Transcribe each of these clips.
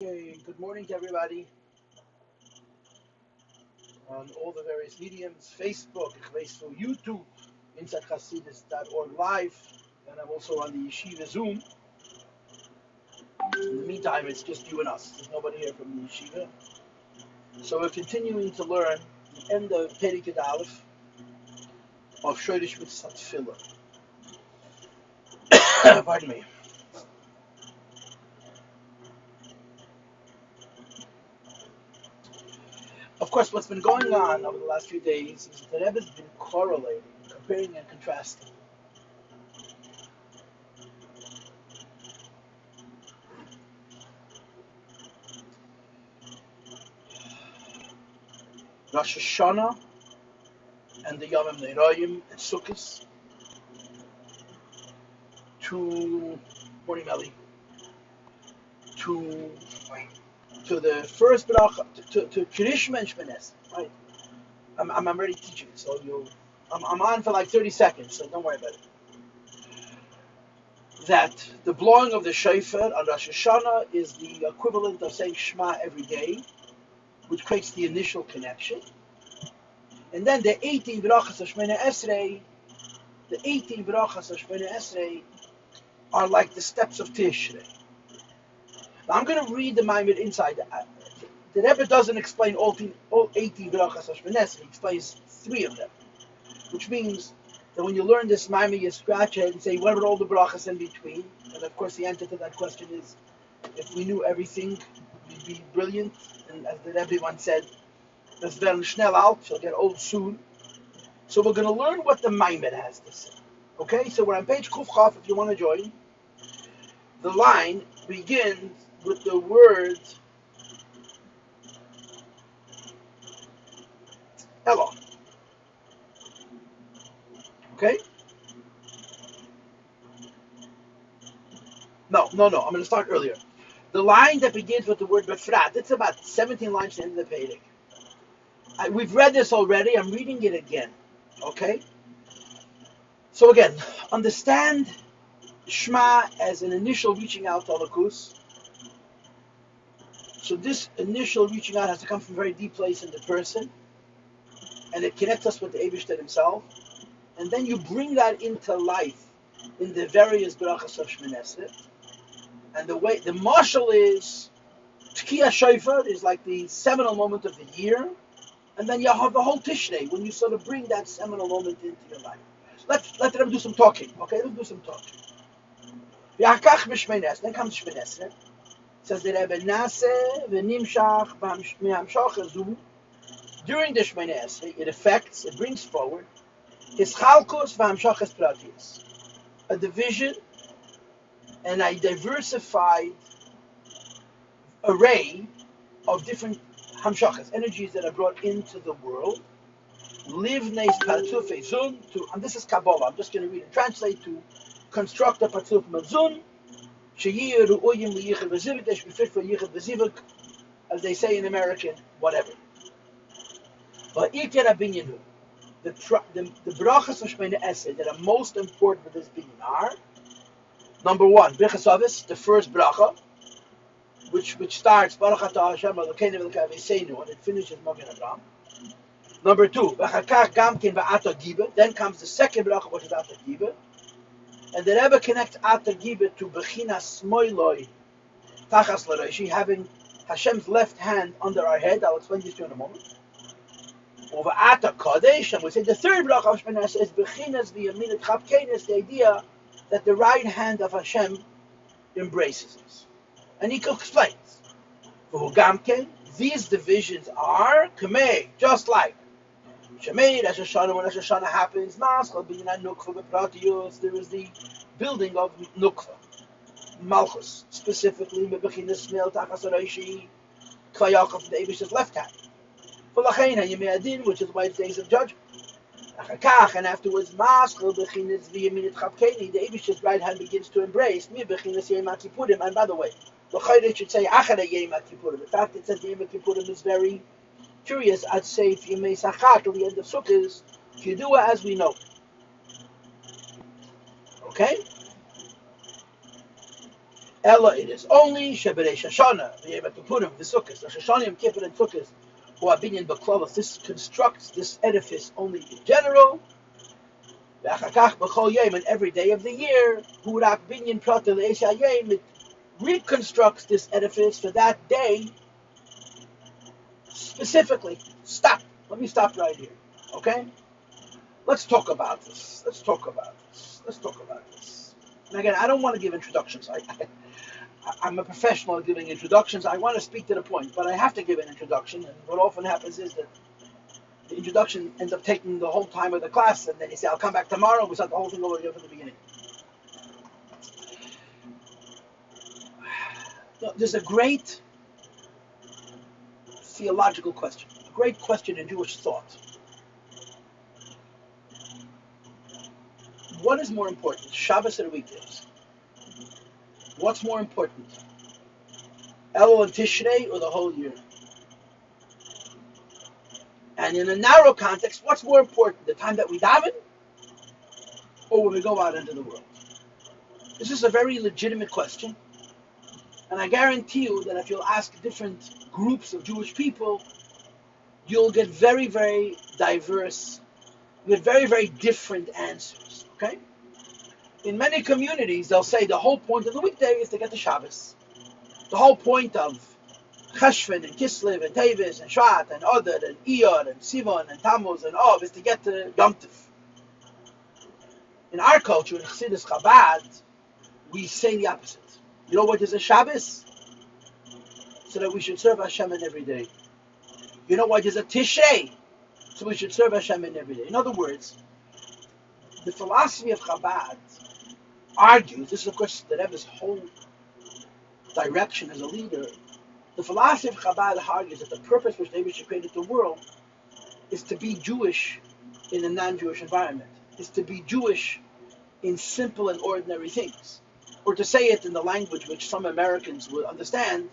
Okay, good morning to everybody on all the various mediums, Facebook, YouTube, InsideChasidus.org live, and I'm also on the Yeshiva Zoom. In the meantime, it's just you and us. There's nobody here from the Yeshiva. So we're continuing to learn the end of Perek Aleph of Shoresh Mitzvas Hatefilla. Pardon me. Of course, what's been going on over the last few days is that the Rebbe has been correlating, comparing and contrasting Rosh Hashanah and the Yomim Neirayim and Sukkot to morning Melly to the first bracha to Kirishma and Shmanes. Right? I'm already teaching, so I'm on for like 30 seconds, so don't worry about it. That the blowing of the shofar on Rosh Hashanah is the equivalent of saying Shema every day, which creates the initial connection. And then the 18 brachas of Shemona Esrei, are like the steps of Tishrei. Now I'm going to read the Maimed inside. The Rebbe doesn't explain all 18 brachas of Shemona Esrei. He explains 3 of them, which means that when you learn this Maimed, you scratch it and say, what are all the brachas in between? And of course, the answer to that question is, if we knew everything, we'd be brilliant. And as the Rebbe once said, das werden schnell alt, she'll get old soon. So we're going to learn what the Maimed has to say. Okay, so we're on page Kuf Chaf if you want to join. The line begins with the word Elo. Okay? No, I'm going to start earlier. The line that begins with the word Befrat, it's about 17 lines to the end of the Perek. We've read this already, I'm reading it again. Okay? So again, understand Shema as an initial reaching out to Alakus. So this initial reaching out has to come from a very deep place in the person, and it connects us with the Eibishter himself. And then you bring that into life in the various brachas of Shemona Esrei. And the way the marshal is Tkiya Shofar is like the seminal moment of the year, and then you have the whole Tishrei when you sort of bring that seminal moment into your life. Let them do some talking. Okay, let's do some talking. Then comes Shemona Esrei. Says the Rebbe Naseh v'nimshach v'hamshach zu. During the Shemona Esrei, it brings forward hischalkos v'hamshachas pratius, a division and a diversified array of different hamshachas, energies that are brought into the world. Livneis partzufei zun, and this is Kabbalah. I'm just going to read and translate to construct a partzuf mazun. Sheyir ru'oyim liyichad v'zivik, they should be fit for yichad v'zivik, as they say in American, whatever. But ikar abinyanu, the brachas of Shemona Esrei that are most important for this binyan are, number 1, Birchas Avos, the first bracha, which starts Baruch Atah Hashem Elokeinu Elokei Aviseinu, and it finishes Magen Avraham. Number 2, V'chakach Gamkin V'Ata Gibe. Then comes the second bracha, which is Ata Gibe. And the Rebbe connects Ata Gibe to Bechinas Smoiloi Tachas L'Roshi, having Hashem's left hand under our head. I'll explain this to you in a moment. Over Ata Kodesh, and we say the third bracha of Shemona Esrei is Bechinas V'Yaminat Chapkenes, the idea that the right hand of Hashem embraces us. And he explains, these divisions are Kamei, just like Shemei, Rosh Hashanah, when Rosh Hashanah happens, there is the building of Nukva, Malchus, specifically, Kvayach of the Eibishter's left hand, which is why it's days of judgment. And afterwards, the Eibishter's right hand begins to embrace, and by the way, it should say Achare Yom Kippurim. The fact it says Yom Kippurim is very curious. I'd say if you may Sachar till the end of Sukkot, Kidua as we know. Okay? Ella, it is only Sheberei Shoshana, the Yom Kippurim, the Sukkot, the Shoshana, Yom Kippur, and Sukkot, who are binyan b'klalos. This constructs this edifice only in general. V'achakach b'chol yom, and every day of the year, hu rak binyan prata le'esh hayom, it reconstructs this edifice for that day specifically. Stop. Let me stop right here. Okay? Let's talk about this. And again, I don't want to give introductions. I'm a professional at giving introductions. I want to speak to the point, but I have to give an introduction. And what often happens is that the introduction ends up taking the whole time of the class, and then you say, I'll come back tomorrow. We start the whole thing over again from the beginning. There's a great theological question, a great question in Jewish thought. What is more important, Shabbos or the weekdays? What's more important, Elul and Tishrei or the whole year? And in a narrow context, what's more important, the time that we daven or when we go out into the world? This is a very legitimate question. And I guarantee you that if you'll ask different groups of Jewish people, you'll get very, very diverse, you'll get very, very different answers. Okay? In many communities, they'll say the whole point of the weekday is to get to Shabbos. The whole point of Cheshvan and Kislev and Teves and Shvat and Adar and Iyar and Sivan and Tammuz and Av is to get to Yom Tov. In our culture, in Chassidus Chabad, we say the opposite. You know what is a Shabbos? So that we should serve Hashem in every day. You know what is a Tishrei? So we should serve Hashem in every day. In other words, the philosophy of Chabad argues, this is of course the Rebbe's whole direction as a leader, the philosophy of Chabad argues that the purpose which the Rebbe created the world is to be Jewish in a non-Jewish environment, is to be Jewish in simple and ordinary things. Or to say it in the language which some Americans will understand,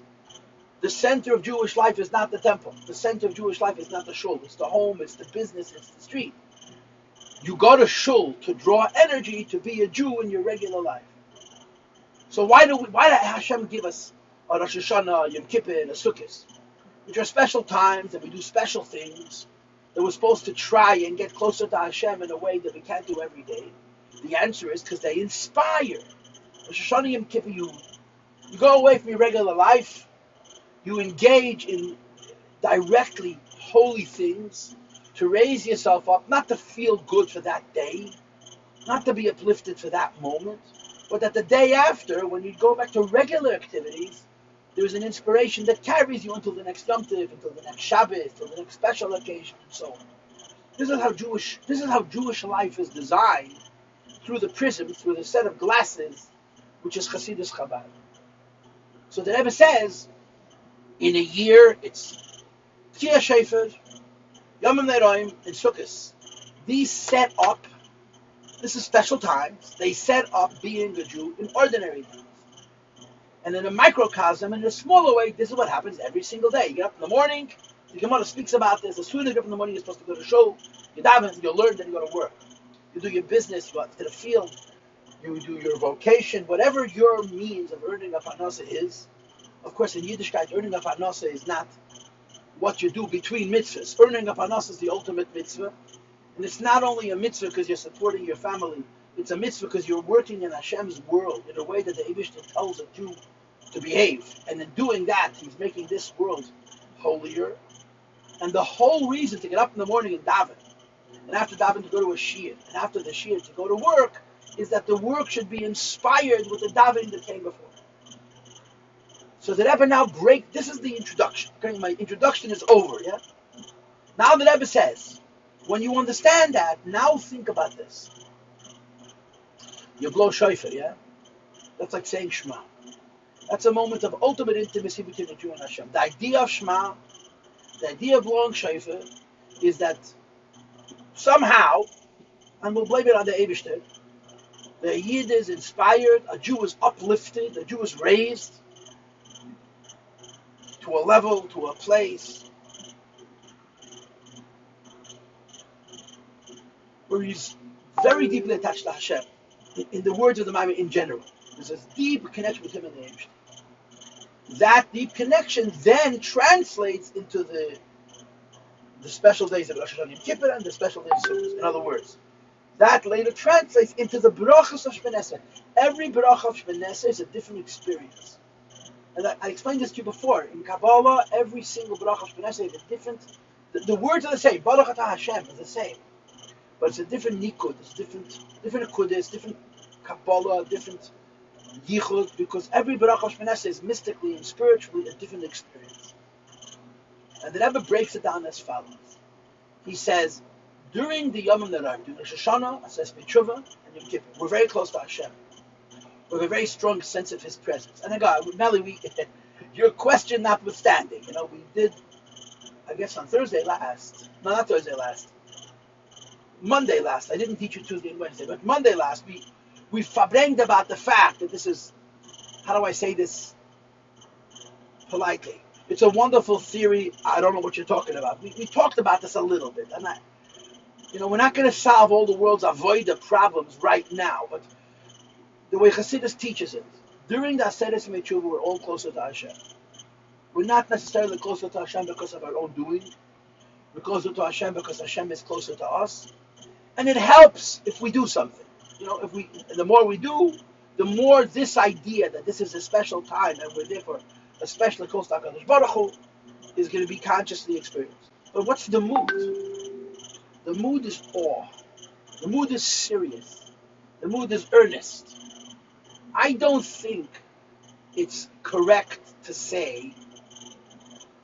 the center of Jewish life is not the temple. The center of Jewish life is not the shul. It's the home, it's the business, it's the street. You go to shul to draw energy to be a Jew in your regular life. So why did Hashem give us a Rosh Hashanah, Yom Kippur, and a Sukkot, which are special times and we do special things that we're supposed to try and get closer to Hashem in a way that we can't do every day? The answer is because they inspire. Rosh Hashanah, Yom Kippur, you go away from your regular life, you engage in directly holy things to raise yourself up, not to feel good for that day, not to be uplifted for that moment, but that the day after, when you go back to regular activities, there's an inspiration that carries you until the next Yom Tov, until the next Shabbos, until the next special occasion, and so on. This is how Jewish life is designed, through the prism, through the set of glasses, which is Chassidus Chabad. So the Rebbe says, in a year, it's Tia Shefer, Yom Neroim, and Sukkot. These set up, this is special times, they set up being a Jew in ordinary times. And in a microcosm, in a smaller way, this is what happens every single day. You get up in the morning, the Gemara speaks about this, as soon as you get up in the morning, you're supposed to go to shul, you daven, you learn, then you go to work. You do your business, you go to the field, you do your vocation, whatever your means of earning a parnasa is. Of course, in Yiddishkeit, earning a parnasa is not what you do between mitzvahs. Earning a parnasa is the ultimate mitzvah. And it's not only a mitzvah because you're supporting your family, it's a mitzvah because you're working in Hashem's world in a way that the Eibishter tells a Jew to behave. And in doing that, he's making this world holier. And the whole reason to get up in the morning and daven, and after daven to go to a shiur, and after the shiur to go to work, is that the work should be inspired with the davening that came before. So the Rebbe now this is the introduction. Okay, my introduction is over, yeah? Now the Rebbe says, when you understand that, now think about this. You blow shofar, yeah? That's like saying Shema. That's a moment of ultimate intimacy between the Jew and Hashem. The idea of Shema, the idea of blowing shofar, is that somehow, and we'll blame it on the Eibishter, the Yid is inspired, a Jew is uplifted, a Jew is raised to a level, to a place where he's very deeply attached to Hashem, in the words of the Maimon in general. There's this deep connection with him and the Eibush. That deep connection then translates into the special days of Rosh Hashanah Yom Kippur and the special days of Sukkot. In other words, that later translates into the brachas of Shmoneh Esrei. Every bracha of Shmoneh Esrei is a different experience. And I explained this to you before. In Kabbalah, every single bracha of Shmoneh Esrei is a different. The words are the same. Baruch Atah Hashem is the same, but it's a different nikud. It's different nekudas, different Kabbalah, different yichud, because every bracha of Shmoneh Esrei is mystically and spiritually a different experience. And the Rebbe breaks it down as follows. He says, during the Yom HaNorayim, during Rosh Hashanah, Aseh B'Teshuvah, and Yom Kippur, we're very close to Hashem. We have a very strong sense of His presence. And again, Melly, your question notwithstanding, we did, I guess on Monday last, I didn't teach you Tuesday and Wednesday, but Monday last, we fabrenged about the fact that this is, how do I say this politely? It's a wonderful theory. I don't know what you're talking about. We talked about this a little bit. And we're not going to solve all the world's avoida problems right now, but the way Chassidus teaches it, during the Aseret B'Teshuvah, we're all closer to Hashem. We're not necessarily closer to Hashem because of our own doing. We're closer to Hashem because Hashem is closer to us. And it helps if we do something. The more we do, the more this idea that this is a special time and we're therefore especially close to HaKadosh Baruch Hu is going to be consciously experienced. But what's the mood? The mood is awe. The mood is serious. The mood is earnest. I don't think it's correct to say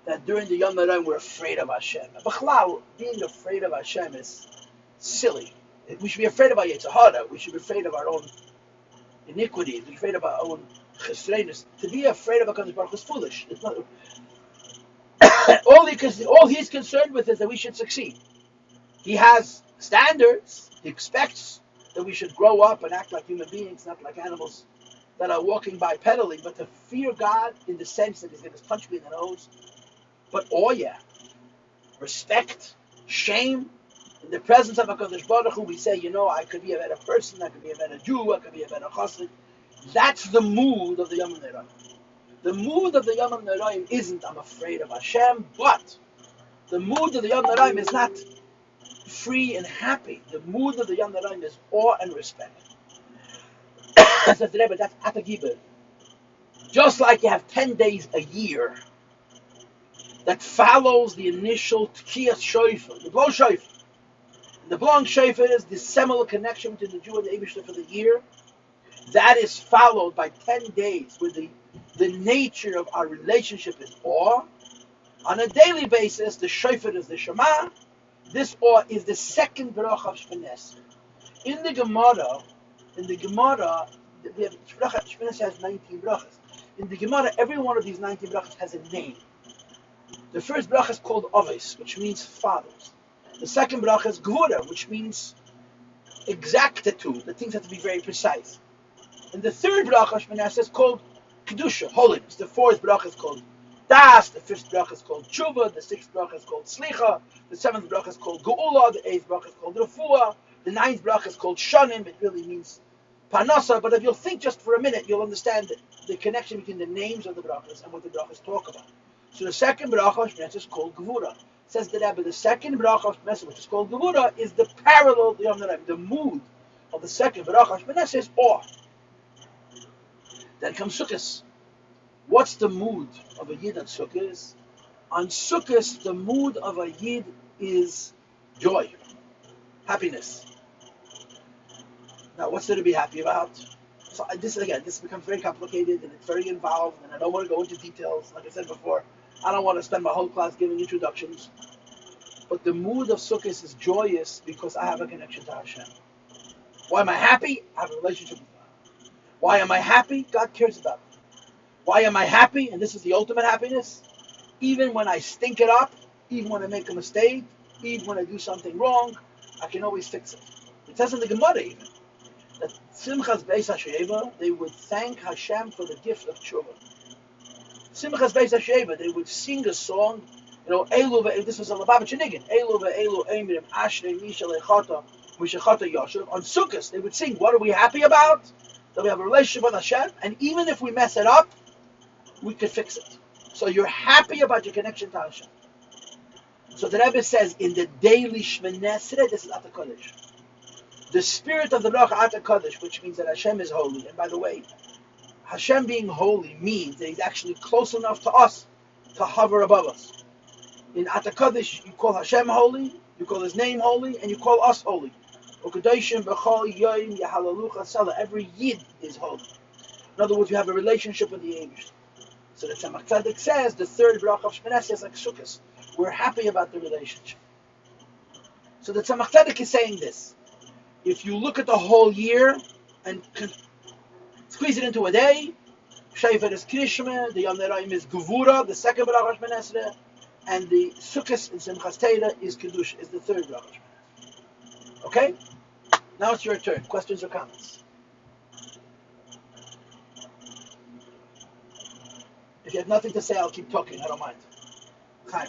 that during the Yom HaNorayim we're afraid of Hashem. B'chlal, being afraid of Hashem is silly. We should be afraid of our Yetzer Hara. We should be afraid of our own iniquities. We're afraid of our own chesreinus. To be afraid of HaKadosh Baruch Hu is foolish. It's not, all he's concerned with is that we should succeed. He has standards. He expects that we should grow up and act like human beings, not like animals that are walking bipedally, but to fear God in the sense that He's going to punch me in the nose. But respect, shame, in the presence of HaKadosh Baruch Hu, we say, I could be a better person, I could be a better Jew, I could be a better chassid. That's the mood of the Yom HaNorayim. The mood of the Yom HaNorayim isn't, I'm afraid of Hashem, but the mood of the Yom HaNorayim is not free and happy. The mood of the Yom HaNorayim is awe and respect. Says the Rebbe, that's Atagibah. Just like you have 10 days a year that follows the initial Tkiyas Shofar, the blow Shofar. The blowing Shofar is the seminal connection between the Jew and the Eibush for the year. That is followed by 10 days where the nature of our relationship is awe. On a daily basis, the Shofar is the Shema. This awe is the second bracha of Shmoneh Esrei. In the Gemara, we have Shmoneh Esrei has 19 brachas. In the Gemara, every one of these 19 brachas has a name. The first bracha is called Ovis, which means fathers. The second bracha is Gvura, which means exactitude. The things have to be very precise. And the third bracha of Shmoneh Esrei is called Kedusha, holiness. The fourth bracha is called Das. The fifth bracha is called Tshuva. The sixth bracha is called Slicha. The seventh bracha is called Geula. The eighth bracha is called Refuah. The ninth bracha is called Shanim. It really means Parnasa. But if you'll think just for a minute, you'll understand the connection between the names of the brachas and what the brachas talk about. So the second bracha of Shmoneh Esrei is called Gevura. Says the Rebbe, the second bracha of Shmoneh Esrei, which is called Gevura, is the parallel of the Yom HaNorayim. The mood of the second bracha of Shmoneh Esrei is awe. Then comes Sukkot. What's the mood of a Yid on Sukkot? On Sukkot, the mood of a Yid is joy, happiness. Now, what's there to be happy about? So this becomes very complicated and it's very involved, and I don't want to go into details. Like I said before, I don't want to spend my whole class giving introductions. But the mood of Sukkot is joyous because I have a connection to Hashem. Why am I happy? I have a relationship with God. Why am I happy? God cares about me. Why am I happy? And this is the ultimate happiness. Even when I stink it up, even when I make a mistake, even when I do something wrong, I can always fix it. It says in the Gemara even that Simchas Beis HaSheva, they would thank Hashem for the gift of Tshuva. Simchas Beis HaSheva, they would sing a song, this was a Lubavitcher Niggin, Elu ve'elu Eimrim, Ashrei Misha Lechata, Mishachata Yoshev. On Sukkot, they would sing, what are we happy about? that we have a relationship with Hashem, and even if we mess it up, we could fix it. So you're happy about your connection to Hashem. So the Rebbe says in the daily Shmoneh Esrei, this is Ata Kodesh. The spirit of the Bracha Ata Kodesh, which means that Hashem is holy. And by the way, Hashem being holy means that He's actually close enough to us to hover above us. In Ata Kodesh, you call Hashem holy, you call His name holy, and you call us holy. Every Yid is holy. In other words, you have a relationship with the Eibush. So the Tzemach Tzedek says the third bracha of Shmoneh Esrei is like Sukkos. We're happy about the relationship. So the Tzemach Tzedek is saying this. If you look at the whole year and squeeze it into a day, Shayfer is Krishma, the Yom Neraim is Gevura, the second bracha of Shmoneh Esrei, and the Sukkos and Simchas Torah is Kedusha, is the third bracha of Shmoneh Esrei. Okay? Now it's your turn. Questions or comments? If you have nothing to say, I'll keep talking. I don't mind. Chaim.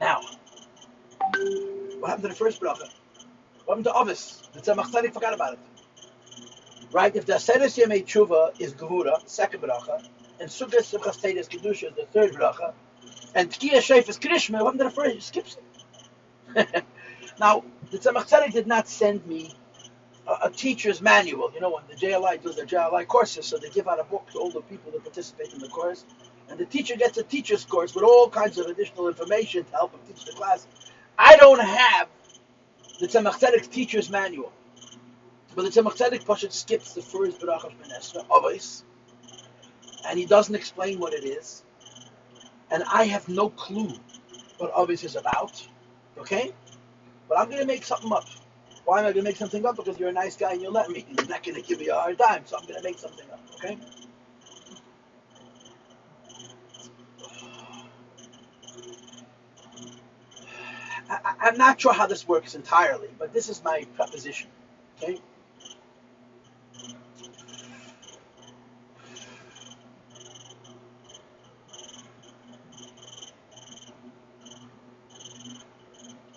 Now, what happened to the first bracha? What happened to Avis? The Tzemach Tzedek forgot about it. Right? If the Aseres Yemei Tshuva is Gevura, second bracha, and Sukkos Simchas Torah is Kedusha is the third bracha, and Tkiyah Sheif is Krishma, what happened to the first? He skips it. Now, the Tzemach Tzedek did not send me a teacher's manual. You know, when the JLI does their JLI courses, so they give out a book to all the people that participate in the course, and the teacher gets a teacher's course with all kinds of additional information to help him teach the class. I don't have the Tzemach Tzedek's teacher's manual, but the Tzemach Tzedek Pashat skips the first Barach of Shmoneh Esrei, always, and he doesn't explain what it is, and I have no clue what Avis is about, okay? But I'm going to make something up. Why am I going to make something up? Because you're a nice guy and you'll let me. I'm not going to give you a hard time, so I'm going to make something up, okay? I'm not sure how this works entirely, but this is my proposition, okay?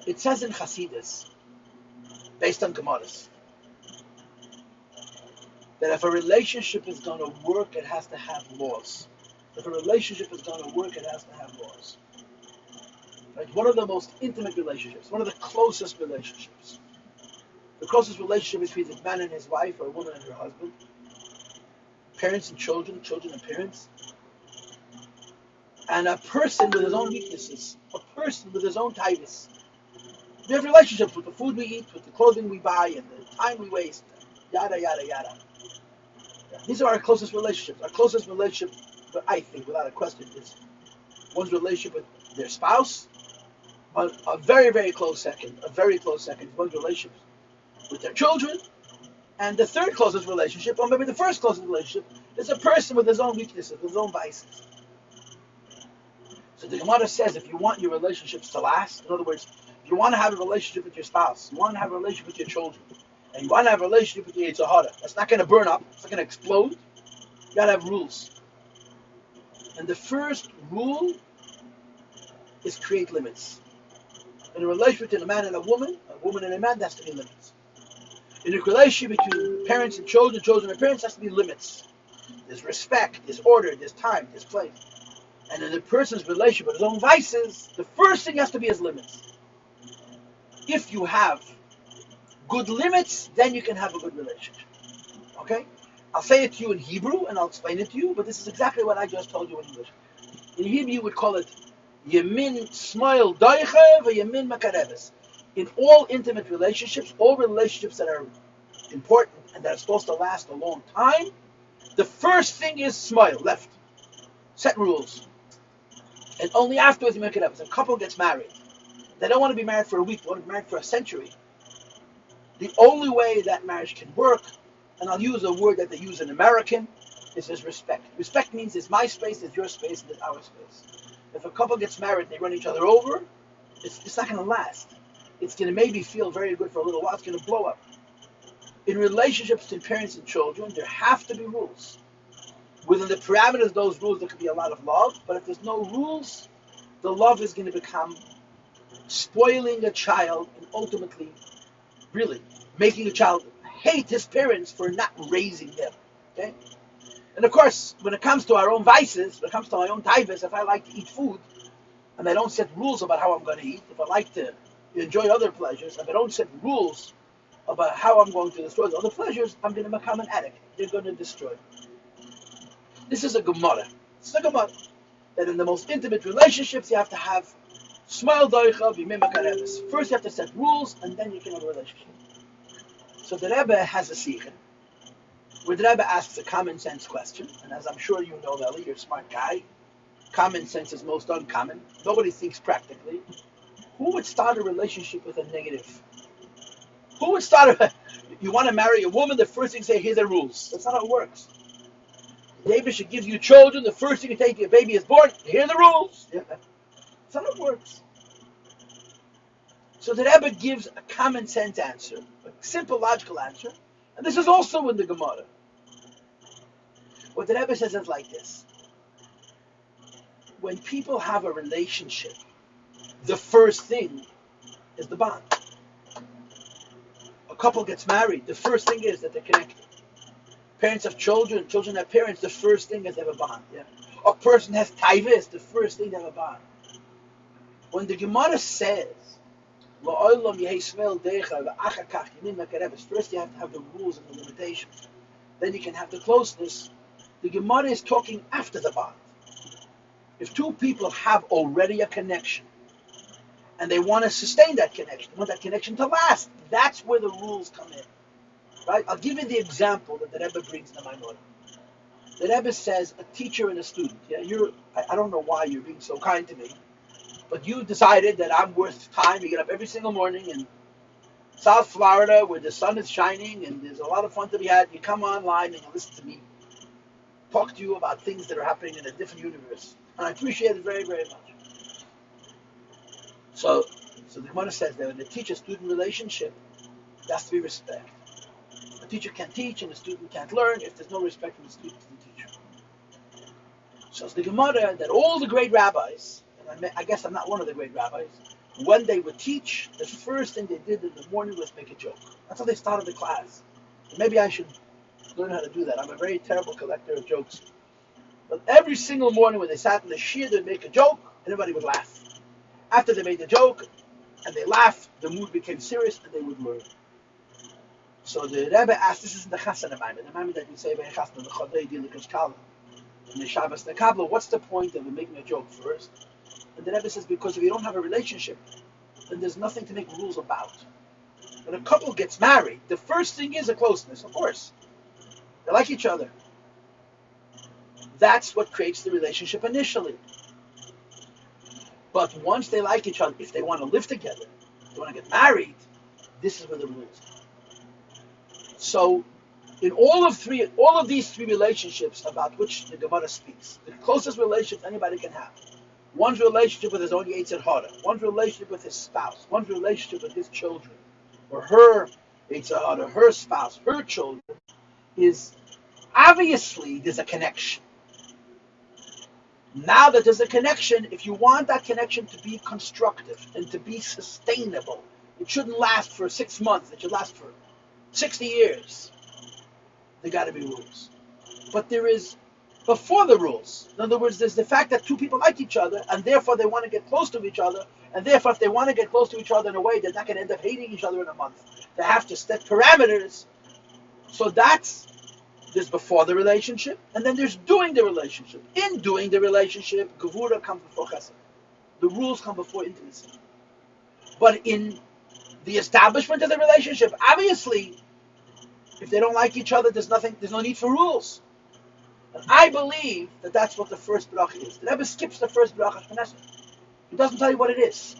It says in Hasidus, based on Gemaras, that if a relationship is going to work, it has to have laws. If a relationship is going to work, it has to have laws. Right? One of the most intimate relationships, one of the closest relationships, the closest relationship between a man and his wife, or a woman and her husband, parents and children, children and parents, and a person with his own weaknesses, a person with his own tightness. We have relationships with the food we eat, with the clothing we buy, and the time we waste, yada, yada, yada. These are our closest relationships. Our closest relationship, I think, without a question, is one's relationship with their spouse. A very, very close second, is one's relationship with their children. And the third closest relationship, or maybe the first closest relationship, is a person with his own weaknesses, his own vices. So the Gemara says, if you want your relationships to last, in other words, if you want to have a relationship with your spouse, you want to have a relationship with your children, and you want to have a relationship with your Yetzer Hara, that's not going to burn up, it's not going to explode, you got to have rules. And the first rule is create limits. In a relationship between a man and a woman and a man, there has to be limits. In a relationship between parents and children, children and parents, there has to be limits. There's respect, there's order, there's time, there's place. And in a person's relationship with his own vices, the first thing has to be his limits. If you have good limits, then you can have a good relationship. Okay? I'll say it to you in Hebrew, and I'll explain it to you, but this is exactly what I just told you in English. In Hebrew, you would call it Yemin Smile Doichev or Yemin Makareves. In all intimate relationships, all relationships that are important and that are supposed to last a long time, the first thing is smile, left. Set rules. And only afterwards you make it up. If a couple gets married, they don't want to be married for a week, they want to be married for a century. The only way that marriage can work, and I'll use a word that they use in American, is this respect. Respect means it's my space, it's your space, and it's our space. If a couple gets married and they run each other over, it's not going to last. It's going to maybe feel very good for a little while, it's going to blow up. In relationships between parents and children, there have to be rules. Within the parameters of those rules, there could be a lot of love, but if there's no rules, the love is going to become spoiling a child and ultimately really, making a child hate his parents for not raising them. Okay? And of course, when it comes to our own vices, when it comes to my own taivas, if I like to eat food, and I don't set rules about how I'm going to eat, if I like to enjoy other pleasures, if I don't set rules about how I'm going to destroy the other pleasures, I'm going to become an addict. They're going to destroy. This is a Gemara. It's a Gemara that in the most intimate relationships you have to have smile doicha b'mimah kareves. First you have to set rules, and then you can have a relationship. So the Rebbe has a sikha where the Rebbe asks a common sense question, and as I'm sure you know, Eli, you're a smart guy. Common sense is most uncommon. Nobody thinks practically. Who would start a relationship with a negative? Who would start you want to marry a woman, the first thing you say, here are the rules. That's not how it works. David should give you children, the first thing you take, your baby is born, here are the rules. Yeah. That's not how it works. So the Rebbe gives a common sense answer, a simple logical answer, and this is also in the Gemara. What the Rebbe says is like this. When people have a relationship, the first thing is the bond. A couple gets married, the first thing is that they're connected. Parents have children, children have parents, the first thing is they have a bond. Yeah? A person has taivas, the first thing they have a bond. When the Gemara says, first you have to have the rules and the limitations, then you can have the closeness. The Gemara is talking after the bond. If two people have already a connection, and they want to sustain that connection, want that connection to last, that's where the rules come in. Right? I'll give you the example that the Rebbe brings to my mind. The Rebbe says a teacher and a student. Yeah, I don't know why you're being so kind to me, but you decided that I'm worth time. You get up every single morning in South Florida where the sun is shining and there's a lot of fun to be had. You come online and you listen to me talk to you about things that are happening in a different universe. And I appreciate it very, very much. So the Gemara says that in the teacher-student relationship, there has to be respect. A teacher can't teach and a student can't learn if there's no respect from the student to the teacher. So it's the Gemara that all the great rabbis, and I guess I'm not one of the great rabbis, when they would teach, the first thing they did in the morning was make a joke. That's how they started the class. And maybe I should learn how to do that. I'm a very terrible collector of jokes. But every single morning when they sat in the shir, they'd make a joke, and everybody would laugh. After they made the joke, and they laughed, the mood became serious, and they would learn. So the Rebbe asked, this is the Chasana Maimon, the Maimon that you say, the Chodei Dilikas Kala, in the Shabbos Nekabla, what's the point of making a joke first? And the Rebbe says, because if you don't have a relationship, then there's nothing to make rules about. When a couple gets married, the first thing is a closeness, of course. They like each other. That's what creates the relationship initially. But once they like each other, if they want to live together, if they want to get married, this is where the rules are. So, in all of these three relationships about which the Gemara speaks, the closest relationship anybody can have, one's relationship with his own Yetzer Hara, one's relationship with his spouse, one's relationship with his children, or her Yetzer Hara, her spouse, her children, is obviously there's a connection. Now that there's a connection, if you want that connection to be constructive and to be sustainable, it shouldn't last for 6 months, it should last for 60 years. There got to be rules. But there is, before the rules, in other words, there's the fact that two people like each other, and therefore they want to get close to each other, and therefore if they want to get close to each other in a way, they're not going to end up hating each other in a month. They have to set parameters. So there's before the relationship, and then there's doing the relationship. In doing the relationship, Gevura comes before Chesed. The rules come before intimacy. But in the establishment of the relationship, obviously, if they don't like each other, there's no need for rules. And I believe that that's what the first bracha is. The Rebbe skips the first bracha Shmoneser. He doesn't tell you what it is.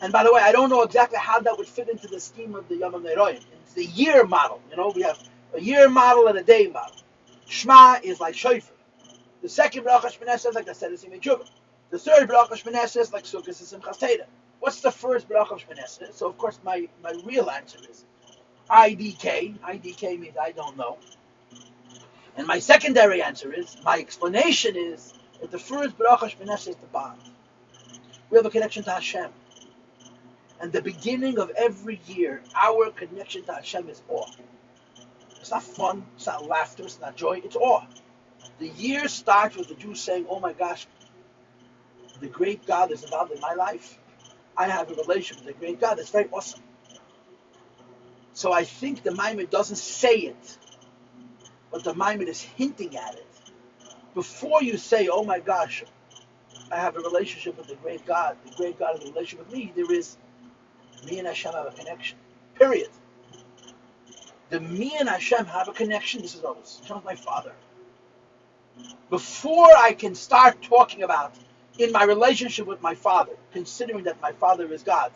And by the way, I don't know exactly how that would fit into the scheme of the Yom HaNeiroyim. It's the year model. We have a year model and a day model. Shema is like shofar. The second bracha Shmoneser is like the Seder Simei Tshuva. The third bracha Shmoneser is like Sukkos and Simchas Torah. What's the first bracha Shmoneser? So of course my real answer is IDK. IDK means I don't know. And my secondary answer is, my explanation is that the first bracha Shmoneser is the bond. We have a connection to Hashem. And the beginning of every year, our connection to Hashem is awe. It's not fun, it's not laughter, it's not joy, it's awe. The year starts with the Jews saying, oh my gosh, the great God is involved in my life. I have a relationship with the great God. That's very awesome. So I think the Maimon doesn't say it, but the Maimon is hinting at it. Before you say, oh my gosh, I have a relationship with the great God has a relationship with me, there is me and Hashem have a connection. Period. The me and Hashem have a connection. This is always Hashem's my father. Before I can start talking about in my relationship with my father, considering that my father is God,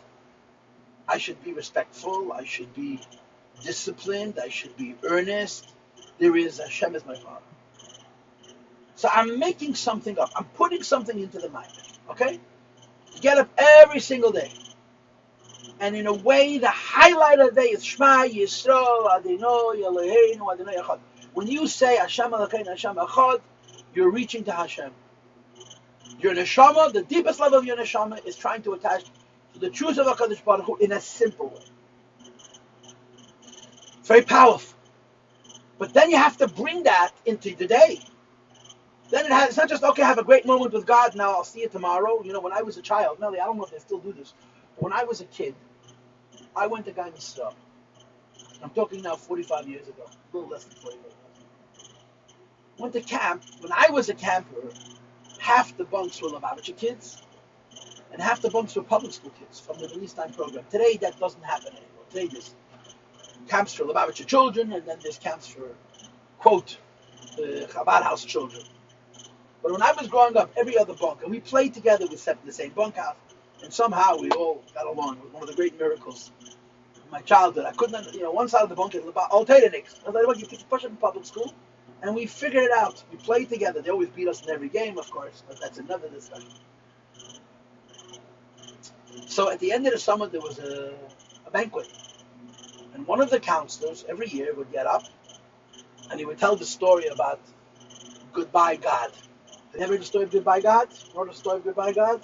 I should be respectful, I should be disciplined, I should be earnest. There is Hashem as my father. So I'm making something up. I'm putting something into the mind. Okay? You get up every single day. And in a way, the highlight of the day is Shema Yisrael Adonai Eloheinu Adonai Echad. When you say Hashem Elokeinu Hashem Echad, you're reaching to Hashem. Your neshama, the deepest level of your neshama, is trying to attach to the truth of HaKadosh Baruch Hu in a simple way. It's very powerful. But then you have to bring that into the day. Then it's not just, okay, have a great moment with God, now I'll see you tomorrow. You know, when I was a child, Melly, I don't know if they still do this, but when I was a kid, I went to Gan Yisrael. I'm talking now 45 years ago, a little less than 45 years ago. Went to camp. When I was a camper, half the bunks were Lubavitcher kids, and half the bunks were public school kids from the Release Time program. Today, that doesn't happen anymore. Today, there's camps for Lubavitcher children, and then there's camps for, quote, Chabad house children. But when I was growing up, every other bunk, and we played together, we slept in the same bunkhouse, and somehow we all got along. It was one of the great miracles of my childhood. I couldn't, one side of the bunk is about Altaidanix. I was like, you could push it in public school, and we figured it out. We played together. They always beat us in every game, of course, but that's another discussion. So at the end of the summer, there was a banquet, and one of the counselors every year would get up, and he would tell the story about Goodbye God. Have you ever heard the story of Goodbye God? You know the story of Goodbye God?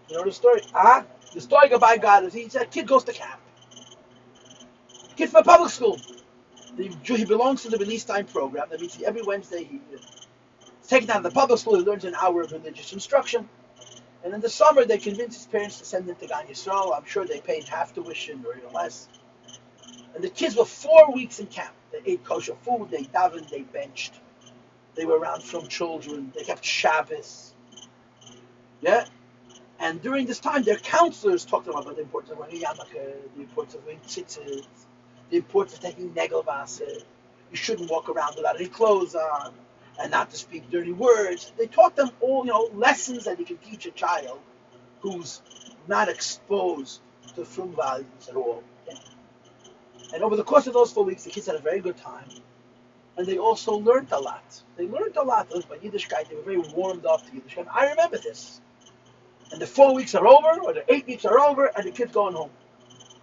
You know the story? The story of Goodbye God is he said a kid goes to camp. Kid from public school. He belongs to the Release Time program. That means every Wednesday he's taken out of the public school. He learns an hour of religious instruction. And in the summer, they convince his parents to send him to Gan Yisrael. I'm sure they paid half tuition or even less. And the kids were 4 weeks in camp. They ate kosher food. They davened. They benched. They were around from children. They kept Shabbos. Yeah? And during this time, their counselors talked to them about the importance of wearing a yarmulke, the importance of wearing tzitzit, the importance of taking negelvaser. You shouldn't walk around without any clothes on, and not to speak dirty words. They taught them all, lessons that you can teach a child who's not exposed to frum values at all. Yeah? And over the course of those 4 weeks, the kids had a very good time. And they also learned a lot. They learned a lot by Yiddishkeit. They were very warmed up to Yiddishkeit. I remember this. And the 4 weeks are over, or the 8 weeks are over, and the kids going home.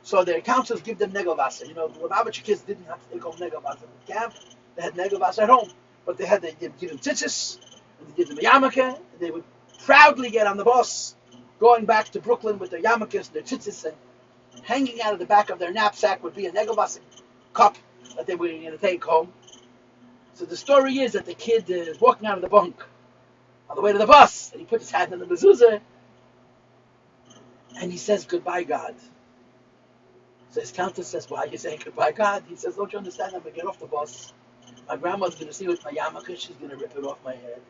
So their counselors give them negelvaser. The Lubavitcher kids didn't have to take home negelvaser in camp. They had negelvaser at home. But they give them tzitzis, and they give them a yarmulke, and they would proudly get on the bus, going back to Brooklyn with their yarmulkes and their tzitzis, and hanging out of the back of their knapsack would be a negelvaser cup that they were going to take home. So the story is that the kid is walking out of the bunk on the way to the bus, and he puts his hand in the mezuzah, and he says, "Goodbye, God." So his counselor says, "Why are you saying goodbye, God?" He says, "Don't you understand? I'm going to get off the bus. My grandma's going to see with my yarmulke. She's going to rip it off my head.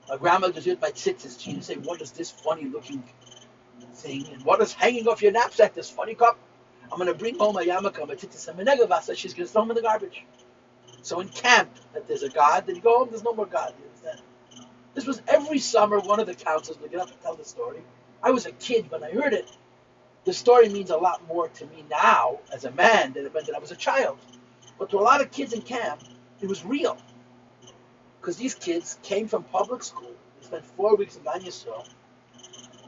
My grandma's going to see with my tzitzis. She's going to say, what is this funny-looking thing? And what is hanging off your knapsack, this funny cup? I'm going to bring home my yarmulke, my tzitzis, and my negelvaser. She's going to throw them in the garbage." So in camp, that there's a God, then you go home, there's no more God. You understand? This was every summer, one of the counselors would get up and tell the story. I was a kid when I heard it. The story means a lot more to me now as a man than it meant that I was a child. But to a lot of kids in camp, it was real. Because these kids came from public school. They spent 4 weeks in Gan Yisrael.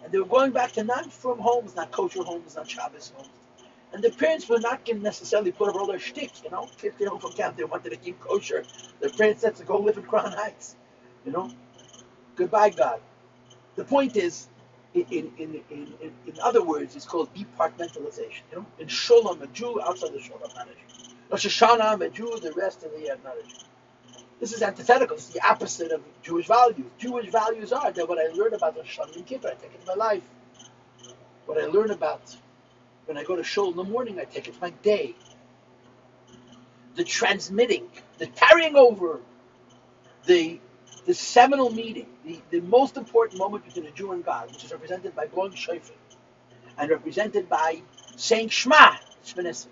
And they were going back to not from homes, not kosher homes, not Shabbos homes. And the parents were not going to necessarily put up all their shtick, Kids came home from camp, they wanted to keep kosher. Their parents said to go live in Crown Heights, Goodbye, God. The point is, In other words, it's called departmentalization. You know, in Sholem, a Jew, outside the Sholem, not a Jew. Rosh Hashanah, I'm a Jew, the rest of the year, not a Jew. This is antithetical. This is the opposite of Jewish values. Jewish values are that what I learn about Rosh Hashanah and Kippur, I take it to my life. What I learn about when I go to Shul in the morning, I take it to my day. The transmitting, the carrying over, the seminal meeting, the most important moment between a Jew and God, which is represented by blowing shofar and represented by saying Shema, Shemini Esrei.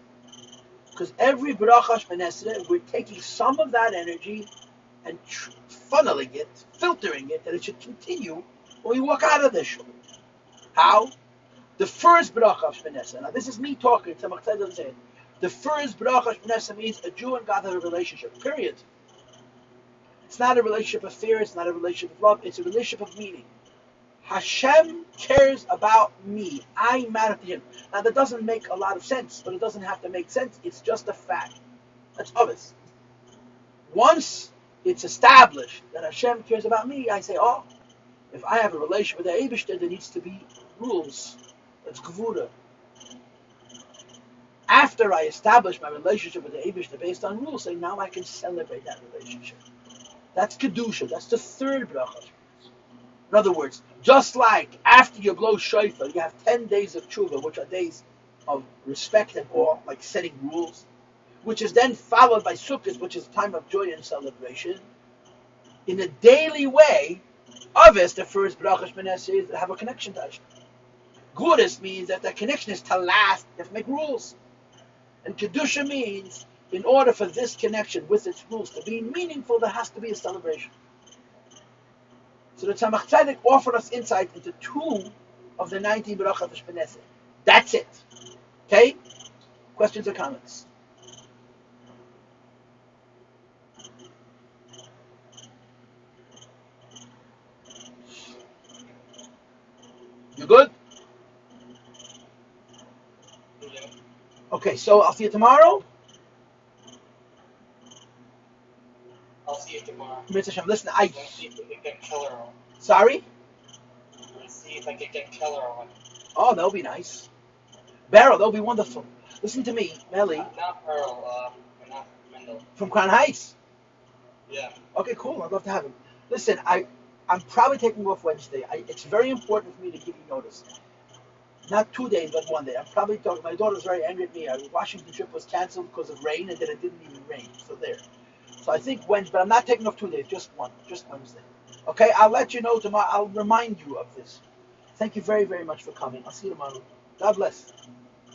Because every bracha Shemini Esrei, we're taking some of that energy and funneling it, filtering it, that it should continue when we walk out of the shul. How? The first bracha of Shemini Esrei. Now this is me talking. The first bracha of Shemini Esrei means a Jew and God have a relationship. Period. It's not a relationship of fear. It's not a relationship of love. It's a relationship of meaning. Hashem cares about me. I matter to Him. Now that doesn't make a lot of sense, but it doesn't have to make sense. It's just a fact. That's obvious. Once it's established that Hashem cares about me, I say, oh, if I have a relationship with the Eibishter, there needs to be rules. That's Gevura. After I establish my relationship with the Eibishter based on rules, say now I can celebrate that relationship. That's Kedusha. That's the third bracha. In other words, just like after you blow shofar, you have 10 days of tshuva, which are days of respect and awe, like setting rules, which is then followed by Sukkot, which is a time of joy and celebration. In a daily way, Avis, the first bracha Shemini Esrei, is to have a connection to Hashem. Gurus means that that connection is to last, you have to make rules. And Kedusha means, in order for this connection with its rules to be meaningful, there has to be a celebration. So the Tzemach Tzedek offered us insight into 2 of the 19 brachot of Shemini Esrei. That's it. Okay? Questions or comments? You good? Yeah. Okay, so I'll see you tomorrow. I'll see you tomorrow. Mitzvah Hashem. Listen, Let's see if we can get Keller on. Sorry? Let's see if I can get Keller on. Oh, that'll be nice. Beryl, that'll be wonderful. Listen to me, Melly, Not Earl, not Mendel. from Crown Heights. Yeah. Okay, cool. I'd love to have him. Listen, I'm probably taking off Wednesday. It's very important for me to give you notice. Not 2 days, but 1 day. I'm probably talking. My daughter's very angry at me. Our Washington trip was canceled because of rain, and then it didn't even rain. So there. So I think Wednesday, but I'm not taking off 2 days. Just Wednesday. Okay, I'll let you know tomorrow. I'll remind you of this. Thank you very, very much for coming. I'll see you tomorrow. God bless.